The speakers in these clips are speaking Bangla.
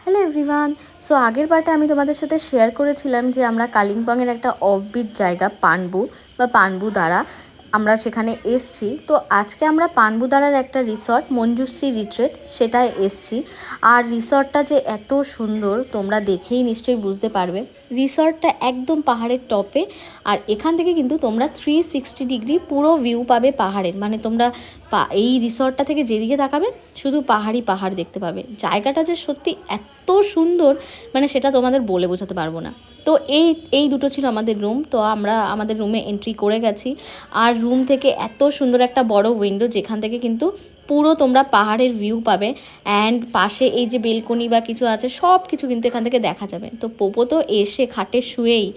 Hello everyone. সো আগের বারটা আমি তোমাদের সাথে শেয়ার করেছিলাম যে আমরা কালিম্পংয়ের একটা অফবিট জায়গা পানবু বা পানবু দ্বারা আমরা সেখানে এসছি। তো আজকে আমরা পানবু দ্বারার একটা রিসর্ট মঞ্জুশ্রী রিট্রিট সেটায় এসছি। আর রিসর্টটা যে এত সুন্দর তোমরা দেখেই নিশ্চয়ই বুঝতে পারবে। রিসর্টটা একদম পাহাড়ের টপে, আর এখান থেকে কিন্তু তোমরা 360 ডিগ্রি পুরো ভিউ পাবে পাহাড়ের। মানে তোমরা এই রিসর্টটা থেকে যেদিকে তাকাবে শুধু পাহাড়ই পাহাড় দেখতে পাবে। জায়গাটা যে সত্যি এত সুন্দর, মানে সেটা তোমাদের বলে বোঝাতে পারবো না। তো এই দুটো ছিল আমাদের রুম। তো আমরা আমাদের রুমে এন্ট্রি করে গেছি। আর রুম থেকে এত সুন্দর একটা বড় উইন্ডো, যেখান থেকে কিন্তু পুরো তোমরা পাহাড়ের ভিউ পাবে। অ্যান্ড পাশে এই যে বেলকনি বা কিছু আছে সব কিছু কিন্তু এখান থেকে দেখা যাবে। তো পোপো তো এসে খাটে শুয়েই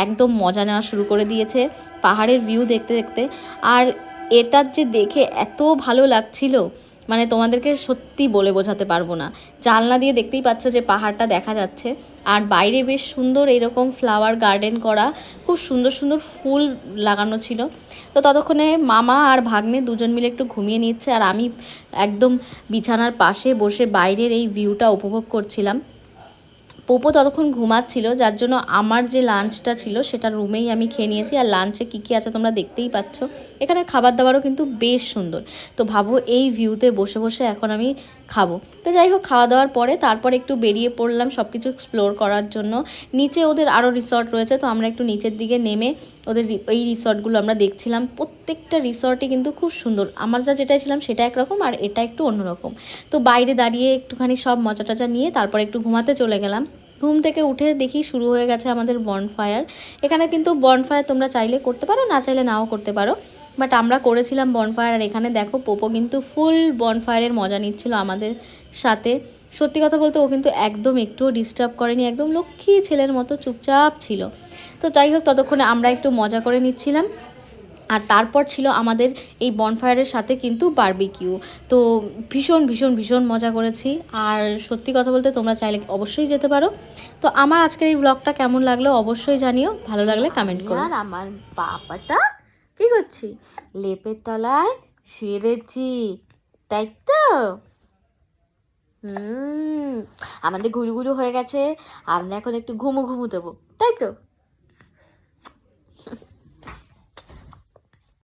একদম মজা নেওয়া শুরু করে দিয়েছে পাহাড়ের ভিউ দেখতে দেখতে। আর এটার যে দেখে এত ভালো লাগছিল, মানে তোমাদেরকে সত্যি বলে বোঝাতে পারবো না। জানলা দিয়ে দেখতেই পাচ্ছ যে পাহাড়টা দেখা যাচ্ছে। আর বাইরে বেশ সুন্দর এরকম ফ্লাওয়ার গার্ডেন করা, খুব সুন্দর সুন্দর ফুল লাগানো ছিল। তো ততক্ষণে মামা আর ভাগ্নে দুজন মিলে একটু ঘুমিয়ে নিচ্ছে, আর আমি একদম বিছানার পাশে বসে বাইরের এই ভিউটা উপভোগ করছিলাম। পোপো ততক্ষণ ঘুমাচ্ছিল, যার জন্য আমার যে লাঞ্চটা ছিল সেটা রুমেই আমি খেয়ে নিয়েছি। আর লাঞ্চে কী কী আছে তোমরা দেখতেই পাচ্ছ। এখানে খাবার দাবারও কিন্তু বেশ সুন্দর। তো ভাবো এই ভিউতে বসে বসে এখন আমি খাবো। তো যাই হোক, খাওয়া দাওয়ার পরে তারপর একটু বেরিয়ে পড়লাম সব কিছু এক্সপ্লোর করার জন্য। নিচে ওদের আরও রিসর্ট রয়েছে, তো আমরা একটু নিচের দিকে নেমে ওদের এই রিসর্টগুলো আমরা দেখছিলাম। প্রত্যেকটা রিসর্টই কিন্তু খুব সুন্দর। আমরা যেটাই ছিলাম সেটা একরকম, আর এটা একটু অন্যরকম। তো বাইরে দাঁড়িয়ে একটুখানি সব মজা টজা নিয়ে তারপর একটু ঘুমাতে চলে গেলাম। ঘুম থেকে উঠে দেখি শুরু হয়ে গেছে আমাদের বনফায়ার। এখানে কিন্তু বনফায়ার তোমরা চাইলে করতে পারো, না চাইলে নাও করতে পারো, বাট আমরা করেছিলাম বনফায়ার। আর এখানে দেখো পোপো কিন্তু ফুল বনফায়ারের মজা নিচ্ছিল আমাদের সাথে। সত্যি কথা বলতে ও কিন্তু একদম একটুও ডিস্টার্ব করেনি, একদম লক্ষ্মী ছেলের মতো চুপচাপ ছিল। তো যাই হোক, ততক্ষণে আমরা একটু মজা করে নিচ্ছিলাম। আর তারপর ছিল আমাদের এই বনফায়ারের সাথে কিন্তু বারবিকিউ। তো ভীষণ ভীষণ ভীষণ মজা করেছি। আর সত্যি কথা বলতে তোমরা চাইলে অবশ্যই যেতে পারো। তো আমার আজকের এই ব্লগটা কেমন লাগলো অবশ্যই জানিও, ভালো লাগলে কমেন্ট করো। আর আমার বাবাটা কি করছি, লেপের তলায় শুয়েছি, তাই তো। আমাদের ঘুরু ঘুরু হয়ে গেছে, আমরা এখন একটু ঘুমু ঘুমু দেবো, তাই তো।